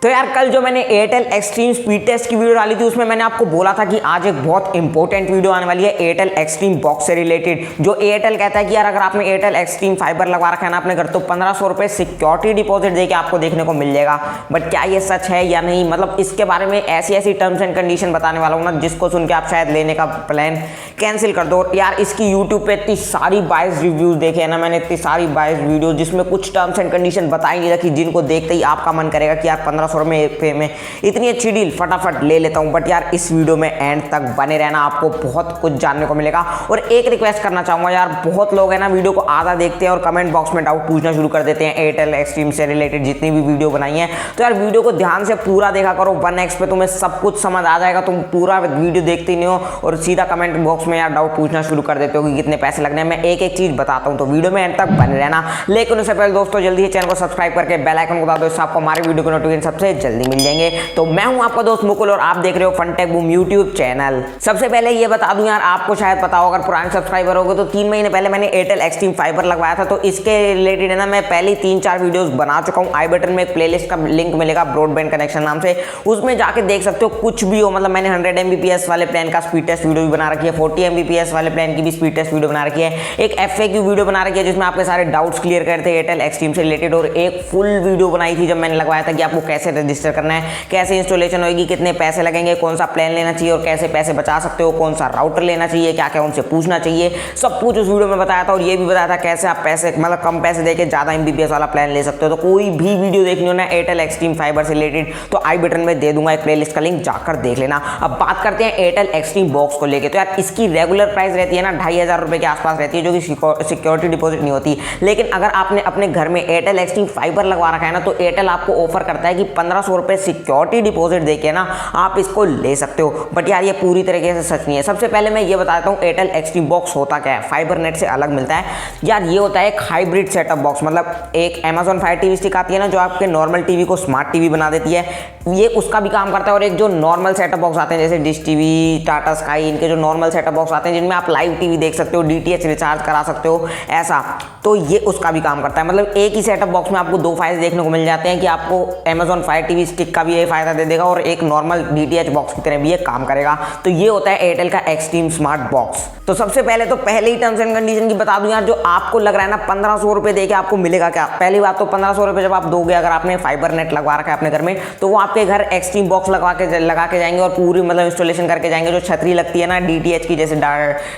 तो यार कल जो मैंने एयरटेल एक्सट्रीम स्पीड टेस्ट की वीडियो डाली थी उसमें मैंने आपको बोला था कि आज एक बहुत इंपॉर्टेंट वीडियो आने वाली है एयरटेल एक्सट्रीम बॉक्स से रिलेटेड। जो एयरटेल कहता है कि यार अगर आपने एयरटेल एक्सट्रीम फाइबर लगवा रखा है ना अपने घर तो 1500 रुपये सिक्योरिटी डिपॉजिट देके आपको देखने को मिल जाएगा। बट क्या ये सच है या नहीं, मतलब इसके बारे में ऐसी टर्म्स एंड कंडीशन बताने वाला हूँ ना जिसको सुन के आप शायद लेने का प्लान कैंसिल कर दो। यार इसकी यूट्यूब पे इतनी सारी बायस रिव्यूज देखे हैं ना मैंने, इतनी सारी बायस वीडियो जिसमें कुछ टर्म्स एंड कंडीशन बताई नहीं रखी जिनको देखते ही आपका मन करेगा कि यार 1500 रुपये में इतनी अच्छी डील फटाफट ले लेता हूं। बट यार इस वीडियो में एंड तक बने रहना, आपको बहुत कुछ जानने को मिलेगा। और एक रिक्वेस्ट करना चाहूंगा यार, बहुत लोग है ना वीडियो को आधा देखते हैं और कमेंट बॉक्स में डाउट पूछना शुरू कर देते हैं एयरटेल एक्सट्रीम से रिलेटेड जितनी भी वीडियो बनाई है। तो यार वीडियो को ध्यान से पूरा देखा करो, 1x पे तुम्हें सब कुछ समझ आ जाएगा। तुम पूरा वीडियो देखते ही नहीं हो और सीधा कमेंट बॉक्स में यार डाउट पूछना शुरू कर देते हो कि कितने पैसे लगने हैं। मैं एक एक चीज बताता हूं तो वीडियो में एंड तक बने रहना। लेकिन उससे पहले दोस्तों जल्दी से चैनल को सब्सक्राइब करके बेल आइकन को दबा दो, इससे आपको हमारे वीडियो के नोटिफिकेशन सबसे जल्दी मिल जाएंगे। तो मैं हूं आपका दोस्त मुकुल और आप देख रहे हो फंटेकबूम यूट्यूब चैनल। सबसे पहले ये बता दूं यार, आपको शायद पता हो, अगर पुराने सब्सक्राइबर होगे तो 3 महीने पहले मैंने एयरटेल एक्सट्रीम फाइबर लगवाया था। तो इसके रिलेटेड है ना मैं पहले 3-4 वीडियोस बना चुका हूं। आई बटन में एक प्लेलिस्ट का लिंक मिलेगा ब्रॉडबैंड कनेक्शन नाम से, उसमें जाके देख सकते हो कुछ भी हो। मतलब मैंने 100 Mbps वाले प्लान का स्पीड टेस्ट वीडियो भी बना रखी है, 40 Mbps वाले प्लान की भी स्पीड टेस्ट वीडियो बना रखी है, एक FAQ वीडियो बना रखी है जिसमें आपके सारे डाउट्स क्लियर करते हैं एयरटेल एक्सट्रीम से रिलेटेड, और एक फुल वीडियो बनाई थी जब मैंने लगवाया था कि आपको कैसे रजिस्टर करना है, कैसे इंस्टॉलेशन होगी, कितने पैसे लगेंगे, कौन सा प्लान लेना चाहिए और कैसे पैसे बचा सकते हो, कौन सा राउटर लेना चाहिए, क्या क्या उनसे पूछना चाहिए, सब कुछ उस वीडियो में बताया था। और ये भी बताया था कैसे आप पैसे मतलब कम पैसे देके ज़्यादा MBPS वाला प्लान ले सकते हो। तो कोई भी वीडियो देखनी हो ना एयरटेल एक्सट्रीम फाइबर से रिलेटेड तो आई बटन में दे दूंगा एक प्लेलिस्ट का लिंक, जाकर देख लेना। अब बात करते हैं एयरटेल एक्सट्रीम बॉक्स को लेकर। तो यार इसकी रेगुलर प्राइस रहती है ना 2500 रुपये के आसपास रहती है, जो कि सिक्योरिटी डिपॉजिट नहीं होती। लेकिन अगर आपने अपने घर में एयरटेल एक्सट्रीम फाइबर लगवा रखा है ना तो एयरटेल आपको ऑफर करता है कि 1500 रुपये सिक्योरिटी डिपॉजिट देके ना आप इसको ले सकते हो। बट यार ये पूरी तरीके से सच नहीं है। सबसे पहले मैं ये बताता हूँ एयरटेल एक्सट्रीम बॉक्स होता क्या है, फाइबर नेट से अलग मिलता है। यार ये होता है एक हाइब्रिड सेटअप बॉक्स, मतलब एक Amazon फायर टीवी स्टिक आती है ना जो आपके नॉर्मल टीवी को स्मार्ट टीवी बना देती है, ये उसका भी काम करता है। और एक जो नॉर्मल सेटअप बॉक्स आते हैं जैसे डिश टीवी, टाटा स्काई, इनके जो नॉर्मल सेटअप बॉक्स आते हैं जिनमें आप लाइव टीवी देख सकते हो, DTH रिचार्ज करा सकते हो ऐसा, तो ये उसका भी काम करता है। मतलब एक ही सेटअप बॉक्स में आपको 2 फायदे देखने को मिल जाते हैं कि आपको Amazon फायर टीवी स्टिक का भी ये फायदा दे देगा और एक नॉर्मल DTH बॉक्स की तरह भी ये काम करेगा। तो ये होता है एयरटेल का एक्सट्रीम स्मार्ट बॉक्स। तो सबसे पहले ही टर्म्स एंड कंडीशन की बता दूं यार, जो आपको लग रहा है ना 1500 रुपये देके आपको मिलेगा क्या। पहली बात तो 1500 रुपये जब आप दोगे अगर आपने फाइबर नेट लगवा रखा है अपने घर में तो वो आपके घर एक्सट्रीम बॉक्स लगा के जाएंगे और पूरी मतलब इंस्टॉलेशन करके जाएंगे। जो छतरी लगती है ना DTH की जैसे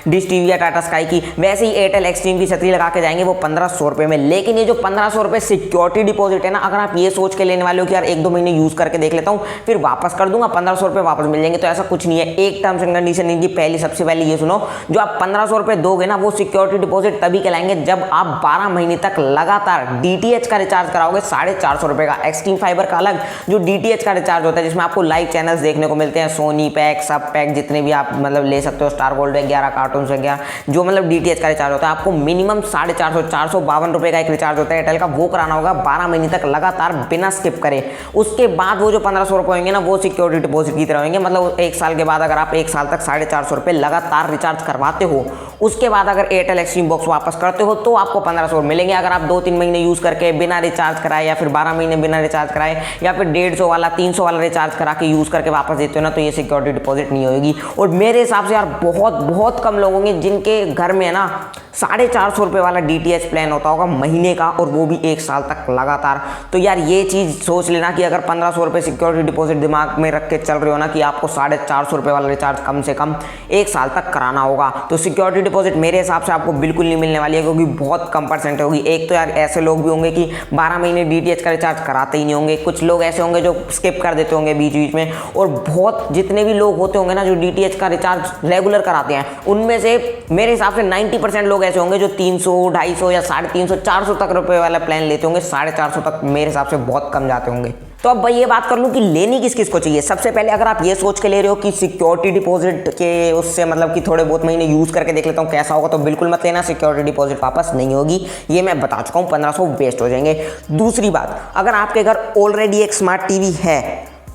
डिश टीवी या टाटा स्काई की, वैसे ही एयरटेल एक्सट्रीम की छतरी लगा के जाएंगे वो 1500 रुपये में। लेकिन ये जो 1500 रुपये सिक्योरिटी डिपॉजिट है ना, अगर आप ये सोच के लेने वाले हो कि यार 1-2 महीने यूज करके देख लेता हूँ फिर वापस कर दूंगा 1500 रुपये वापस मिल जाएंगे, तो ऐसा कुछ नहीं है। एक टर्म्स एंड कंडीशन इनकी सबसे पहले ये सुनो, जो आप 1500 रुपये दोगे ना वो सिक्योरिटी डिपॉजिट तभी कहलाएंगे जब आप 12 महीने तक लगातार DTH का रिचार्ज कराओगे 450 रुपये का। एक्सट्रीम फाइबर का अलग जो DTH का रिचार्ज होता है जिसमें आपको लाइव चैनल्स देखने को मिलते हैं, सोनी पैक, सब पैक जितने भी आप मतलब ले सकते हो, स्टार गोल्ड 11 कार्टून से 11, जो मतलब DTH का रिचार्ज होता है आपको मिनिमम 452 रुपये का एक रिचार्ज होता है एयरटेल का, वो कराना होगा 12 महीने तक लगातार बिना स्किप करे। उसके बाद वो जो 1500 रुपये होंगे ना वो सिक्योरिटी डिपॉजिट की तरह होंगे। मतलब 1 साल के बाद अगर आप 1 साल तक 450 रुपये लगातार रिचार्ज करवाते हो, उसके बाद अगर एयरटेल एक्सट्रीम बॉक्स वापस करते हो तो आपको 1500 मिलेंगे। अगर आप 2-3 महीने यूज करके बिना रिचार्ज कराए या फिर 12 महीने बिना रिचार्ज कराए या फिर 150 वाला 300 वाला रिचार्ज करा के यूज करके वापस देते हो ना तो ये सिक्योरिटी डिपॉजिट नहीं होगी। और मेरे हिसाब से यार बहुत कम लोग होंगे जिनके घर में है ना 450 रुपये वाला DTH प्लान होता होगा महीने का, और वो भी 1 साल तक लगातार। तो यार ये चीज़ सोच लेना कि अगर 1500 रुपये सिक्योरिटी डिपॉजिट दिमाग में रख के चल रहे हो ना कि आपको 450 रुपये वाला रिचार्ज कम से कम 1 साल तक कराना होगा, तो सिक्योरिटी डिपॉजिट मेरे हिसाब से आपको बिल्कुल नहीं मिलने वाली है, क्योंकि बहुत कम परसेंट होगी। एक तो यार ऐसे लोग भी होंगे कि 12 महीने DTH का रिचार्ज कराते ही नहीं होंगे, कुछ लोग ऐसे होंगे जो स्किप कर देते होंगे बीच में, और बहुत जितने भी लोग होते होंगे ना जो DTH का रिचार्ज रेगुलर कराते हैं उनमें से मेरे हिसाब से 90% लोग ऐसे होंगे जो 300, 250 या 350, 400 तक रुपए वाला प्लान लेते होंगे। 450 तक मेरे हिसाब से बहुत कम जाते होंगे। तो अब भाई ये बात कर लूँ कि लेनी किस को चाहिए। सबसे पहले अगर आप ये सोच के ले रहे हो कि सिक्योरिटी डिपॉजिट के उससे मतलब कि थोड़े बहुत महीने यूज करके देख लेता हूँ कैसा होगा, तो बिल्कुल मत लेना, सिक्योरिटी डिपॉजिट वापस नहीं होगी, ये मैं बता चुका हूँ, 1500 वेस्ट हो जाएंगे। दूसरी बात, अगर आपके घर ऑलरेडी एक स्मार्ट टीवी है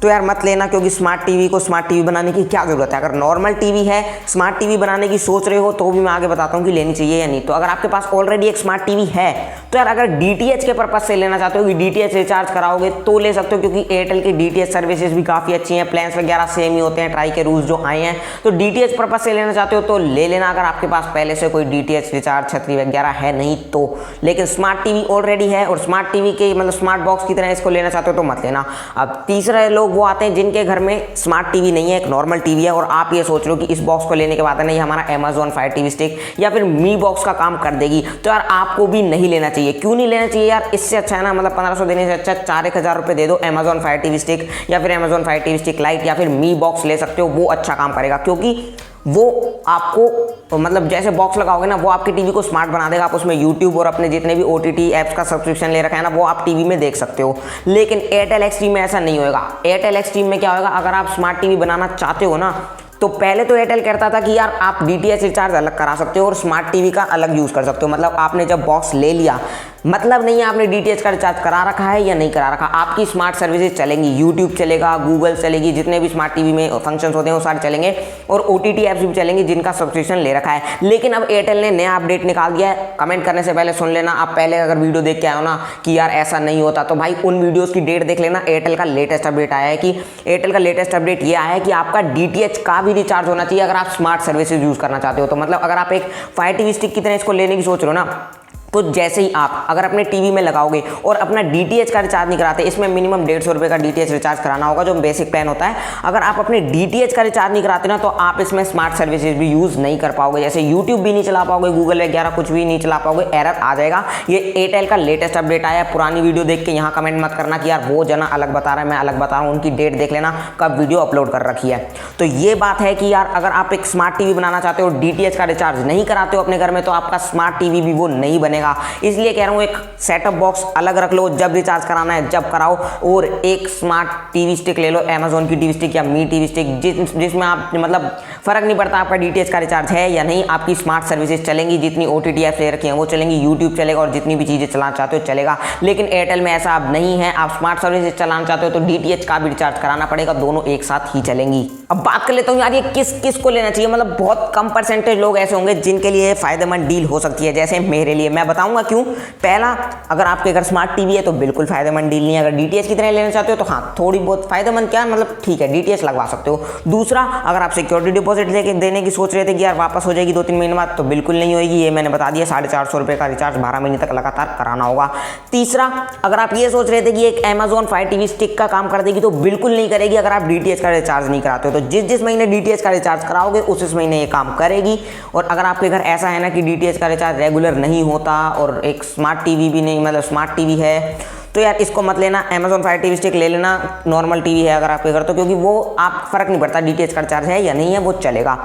तो यार मत लेना, क्योंकि स्मार्ट टीवी को स्मार्ट टीवी बनाने की क्या ज़रूरत है। अगर नॉर्मल टीवी है, स्मार्ट टीवी बनाने की सोच रहे हो, तो भी मैं आगे बताता हूँ कि लेनी चाहिए या नहीं। तो अगर आपके पास ऑलरेडी एक स्मार्ट टीवी है, तो यार अगर डीटीएच के पर्पज से लेना चाहते हो कि डीटीएच रिचार्ज कराओगे तो ले सकते हो, क्योंकि एयरटेल की डीटीएच सर्विसेज भी काफ़ी अच्छी हैं, प्लान्स वगैरह सेम ही होते हैं, ट्राई के रूल्स जो आए हैं। तो डीटीएच पर्पज से लेना चाहते हो तो ले लेना, अगर आपके पास पहले से कोई डीटीएच रिचार्ज छतरी वगैरह है नहीं तो। लेकिन स्मार्ट टीवी ऑलरेडी है और स्मार्ट टीवी के मतलब स्मार्ट बॉक्स की तरह इसको लेना चाहते हो तो मत लेना। अब तीसरे लोग वो आते हैं जिनके घर में स्मार्ट टीवी नहीं है, एक नॉर्मल टीवी है, और आप ये सोच रहे हो कि इस बॉक्स को लेने के बाद है ना ये हमारा Amazon फायर टीवी स्टिक या फिर मी बॉक्स का काम कर देगी, तो यार आपको भी नहीं लेना चाहिए। क्यों नहीं लेना चाहिए यार? इससे अच्छा है ना, मतलब 1500 देने से अच्छा 4-1000 रुपये दे दो, Amazon फायर टीवी स्टिक या फिर Amazon fire TV Stick Lite या फिर मी बॉक्स ले सकते हो, वो अच्छा काम करेगा। क्योंकि वो आपको मतलब जैसे बॉक्स लगाओगे ना, वो आपकी टीवी को स्मार्ट बना देगा। आप उसमें यूट्यूब और अपने जितने भी OTT ऐप्स का सब्सक्रिप्शन ले रखा है ना, वो आप टीवी में देख सकते हो। लेकिन एयरटेल एक्सट्रीम में ऐसा नहीं होगा। एयरटेल एक्सट्रीम में क्या होगा, अगर आप स्मार्ट टीवी बनाना चाहते हो ना, तो पहले तो एयरटेल कहता था कि यार आप डीटीएच रिचार्ज अलग करा सकते हो और स्मार्ट टीवी का अलग यूज़ कर सकते हो। मतलब आपने जब बॉक्स ले लिया, मतलब नहीं है आपने डीटीएच का रिचार्ज करा रखा है या नहीं करा रखा, आपकी स्मार्ट सर्विसेज चलेंगी, यूट्यूब चलेगा, गूगल चलेगी, जितने भी स्मार्ट टीवी में फंक्शंस होते हैं वो सारे चलेंगे, और OTT ऐप्स भी चलेंगी जिनका सब्सक्रिप्शन ले रखा है। लेकिन अब एयरटेल ने नया अपडेट निकाल दिया है। कमेंट करने से पहले सुन लेना, आप पहले अगर वीडियो देख के आए हो ना कि यार ऐसा नहीं होता, तो भाई उन वीडियोज़ की डेट देख लेना। एयरटेल का लेटेस्ट अपडेट आया है कि एयरटेल का लेटेस्ट अपडेट ये आया है कि आपका डीटीएच का भी रिचार्ज होना चाहिए अगर आप स्मार्ट सर्विसेज यूज़ करना चाहते हो। तो मतलब अगर आप एक फायर टीवी स्टिक की तरह इसको लेने की सोच रहे हो ना, तो जैसे ही आप अगर अपने टीवी में लगाओगे और अपना डीटीएच का रिचार्ज नहीं कराते, इसमें मिनिमम 150 रुपये का डीटीएच रिचार्ज कराना होगा जो बेसिक प्लान होता है। अगर आप अपने डीटीएच का रिचार्ज नहीं कराते ना, तो आप इसमें स्मार्ट सर्विसेज भी यूज़ नहीं कर पाओगे, जैसे यूट्यूब भी नहीं चला पाओगे, गूगल वगैरह कुछ भी नहीं चला पाओगे, एरर आ जाएगा। ये एयरटेल का लेटेस्ट अपडेट आया है। पुरानी वीडियो देख के यहाँ कमेंट मत करना कि यार वो जना अलग बता रहा है, मैं अलग बता रहा हूँ। उनकी डेट देख लेना कब वीडियो अपलोड कर रखी है। तो ये बात है कि यार अगर आप एक स्मार्ट टीवी बनाना चाहते हो, डीटीएच का रिचार्ज नहीं कराते हो अपने घर में, तो आपका स्मार्ट टीवी भी वो नहीं बनेगा। इसलिए कह रहा हूं एक सेटअप बॉक्स अलग रख लो, जब रिचार्ज कराना है जब कराओ, और एक स्मार्ट टीवी स्टिक ले लो, Amazon की टीवी स्टिक या मी टीवी स्टिक, जिसमें आप मतलब फर्क नहीं पड़ता आपका डीटीएच का रिचार्ज है या नहीं, आपकी स्मार्ट सर्विसेज चलेंगी, जितनी OTT ऐप्स ले रखी हैं वो चलेंगी, यूट्यूब चलेगा और जितनी भी चीज़ें चलाना चाहते हो चलेगा। लेकिन एयरटेल में ऐसा अब नहीं है। आप स्मार्ट सर्विसेज चलाना चाहते हो तो डीटीएच का भी रिचार्ज कराना पड़ेगा, दोनों एक साथ ही चलेंगी। अब बात कर लेता हूँ यार ये किस को लेना चाहिए। मतलब बहुत कम परसेंटेज लोग ऐसे होंगे जिनके लिए फायदेमंद डील हो सकती है, जैसे मेरे लिए। मैं बताऊंगा क्यों। पहला, अगर आपके घर स्मार्ट टीवी है तो बिल्कुल फायदेमंद डील नहीं है। अगर डीटीएच की तरह लेना चाहते हो तो हाँ थोड़ी बहुत फायदेमंद, क्या मतलब ठीक है डीटीएच लगवा सकते हो। दूसरा, अगर आप सिक्योरिटी डिपॉजिट देने की सोच रहे थे कि यार वापस हो जाएगी 2-3 महीने बाद, तो बिल्कुल नहीं होगी। ये मैंने बता दिया, 450 रुपये का रिचार्ज 12 महीने तक लगातार कराना होगा। तीसरा, अगर आप ये सोच रहे थे कि एक Amazon फायर टीवी स्टिक का काम कर देगी, तो बिल्कुल नहीं करेगी अगर आप डीटीएच का रिचार्ज नहीं कराते हो। तो जिस महीने डीटीएच का रिचार्ज कराओगे उस महीने ये काम करेगी। और अगर आपके घर ऐसा है ना कि डीटीएच का रिचार्ज रेगुलर नहीं होता और एक स्मार्ट टीवी भी नहीं, मतलब स्मार्ट टीवी है, तो यार इसको मत लेना। Amazon फायर टीवी स्टिक ले लेना, नॉर्मल टीवी है अगर आपके घर तो, क्योंकि वो आप फर्क नहीं पड़ता डीटीएच का रिचार्ज है या नहीं है, वो चलेगा।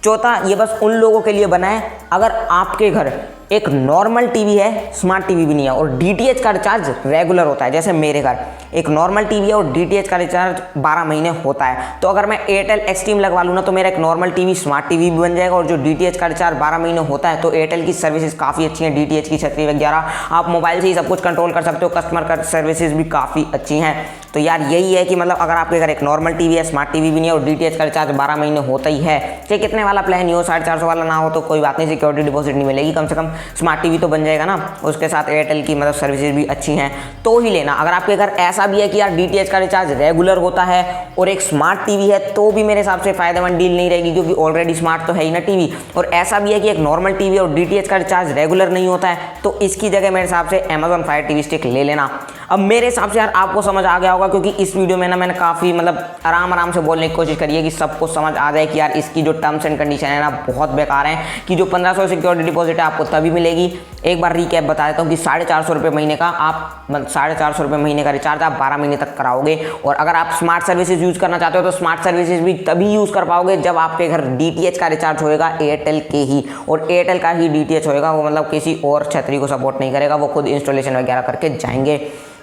चौथा, ये बस उन लोगों के लिए बना है अगर आपके घर एक नॉर्मल टीवी है, स्मार्ट टीवी भी नहीं है, और डीटीएच का रिचार्ज रेगुलर होता है। जैसे मेरे घर एक नॉर्मल टीवी है और डीटीएच का रिचार्ज 12 महीने होता है, तो अगर मैं एयरटेल एक्सट्रीम लगवा लूँ ना, तो मेरा एक नॉर्मल टीवी स्मार्ट टीवी भी बन जाएगा। और जो डीटीएच का रिचार्ज 12 महीने होता है, तो एयरटेल की सर्विसेज काफ़ी अच्छी हैं, डीटीएच की छतरी वगैरह आप मोबाइल से ही सब कुछ कंट्रोल कर सकते हो, कस्टमर सर्विसेज भी काफ़ी अच्छी हैं। तो यार यही है कि मतलब अगर आपके घर एक नॉर्मल टीवी है, स्मार्ट टीवी भी नहीं है, और डीटीएच का रिचार्ज 12 महीने होता ही है, चाहे कितने वाला प्लान ही हो, 450 वाला ना हो तो कोई बात नहीं, सिक्योरिटी डिपॉजिट नहीं मिलेगी, कम से कम स्मार्ट टीवी तो बन जाएगा ना, उसके साथ एयरटेल की मतलब सर्विसेज भी अच्छी हैं, तो ही लेना। अगर आपके घर ऐसा भी है कि यार डीटीएच का रिचार्ज रेगुलर होता है और एक स्मार्ट टीवी है, तो भी मेरे हिसाब से फायदेमंद डील नहीं रहेगी, क्योंकि ऑलरेडी स्मार्ट तो है ही ना टीवी। और ऐसा भी है कि एक नॉर्मल टीवी और डीटीएच का रिचार्ज रेगुलर नहीं होता है, तो इसकी जगह मेरे हिसाब से Amazon फायर टीवी स्टिक ले लेना। अब मेरे हिसाब से यार आपको समझ आ गया होगा, क्योंकि इस वीडियो में ना मैंने काफ़ी मतलब आराम से बोलने की कोशिश करी है कि सबको समझ आ जाए कि यार इसकी जो टर्म्स एंड कंडीशन है ना बहुत बेकार है, कि जो 1500 सिक्योरिटी डिपॉजिट है आपको तभी मिलेगी। एक बार रीकैप बता देता हूँ कि 450 रुपये महीने का आप 450 रुपये महीने का रिचार्ज आप 12 महीने तक कराओगे। और अगर आप स्मार्ट सर्विसेज यूज़ करना चाहते हो तो स्मार्ट सर्विसेज भी तभी यूज़ कर पाओगे जब आपके घर डीटीएच का रिचार्ज होएगा एयरटेल के ही, और एयरटेल का ही डीटीएच होएगा, वो मतलब किसी और छतरी को सपोर्ट नहीं करेगा, वो खुद इंस्टॉलेशन वगैरह करके जाएंगे।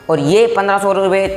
और ये 1500 रुपये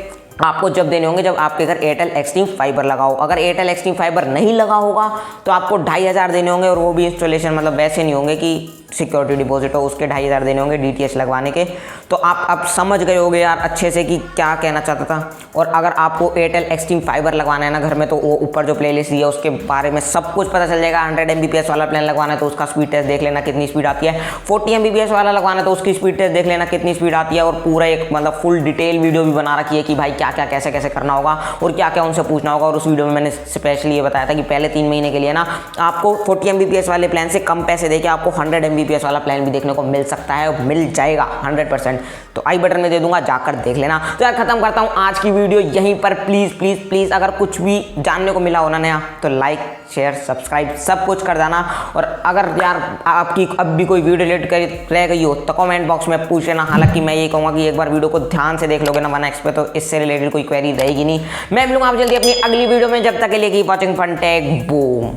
आपको जब देने होंगे जब आपके घर एयरटेल एक्सट्रीम फाइबर लगा हो। अगर एयरटेल एक्सट्रीम फाइबर नहीं लगा होगा तो आपको 2500 देने होंगे, और वो भी इंस्टॉलेशन मतलब वैसे नहीं होंगे कि सिक्योरिटी डिपॉजिट हो, उसके 2500 देने होंगे DTH लगवाने के। तो आप अब समझ गए होगे यार अच्छे से कि क्या कहना चाहता था। और अगर आपको एयरटेल एक्सट्रीम फाइबर लगवाना है ना घर में, तो वो ऊपर जो प्लेलिस्ट दिया है उसके बारे में सब कुछ पता चल जाएगा। 100 MBPS वाला प्लान लगवाना है तो उसका स्पीड टेस्ट देख लेना कितनी स्पीड आती है। 40 MBPS वाला लगवाना है तो उसकी स्पीड टेस्ट देख लेना कितनी स्पीड आती है। और पूरा एक मतलब फुल डिटेल वीडियो भी बना रखी है कि भाई क्या क्या कैसे कैसे करना होगा और क्या क्या उनसे पूछना होगा। और उस वीडियो में मैंने स्पेशली ये बताया था कि पहले 3 महीने के लिए ना आपको 40 MBPS वाले प्लान से कम पैसे देके आपको 100 MBPS वाला प्लान भी देखने को मिल सकता है, मिल जाएगा 100%। तो आई बटन में दे दूंगा, जाकर देख लेना। तो यार खत्म करता हूँ आज की वीडियो यहीं पर। प्लीज प्लीज प्लीज अगर कुछ भी जानने को मिला हो ना नया तो लाइक शेयर सब्सक्राइब सब कुछ कर देना। और अगर यार आपकी अब भी कोई वीडियो रिलेटेड कर रह गई हो तो कमेंट बॉक्स में पूछ लेना। हालांकि मैं ये कहूँगा कि एक बार वीडियो को ध्यान से देख लोगे ना 1x पे तो इससे रिलेटेड कोई क्वेरी रहेगी नहीं। मैं मिलूंगा आप जल्दी अपनी अगली वीडियो में, जब तक के लिए कीप वॉचिंग फनटेक बूम।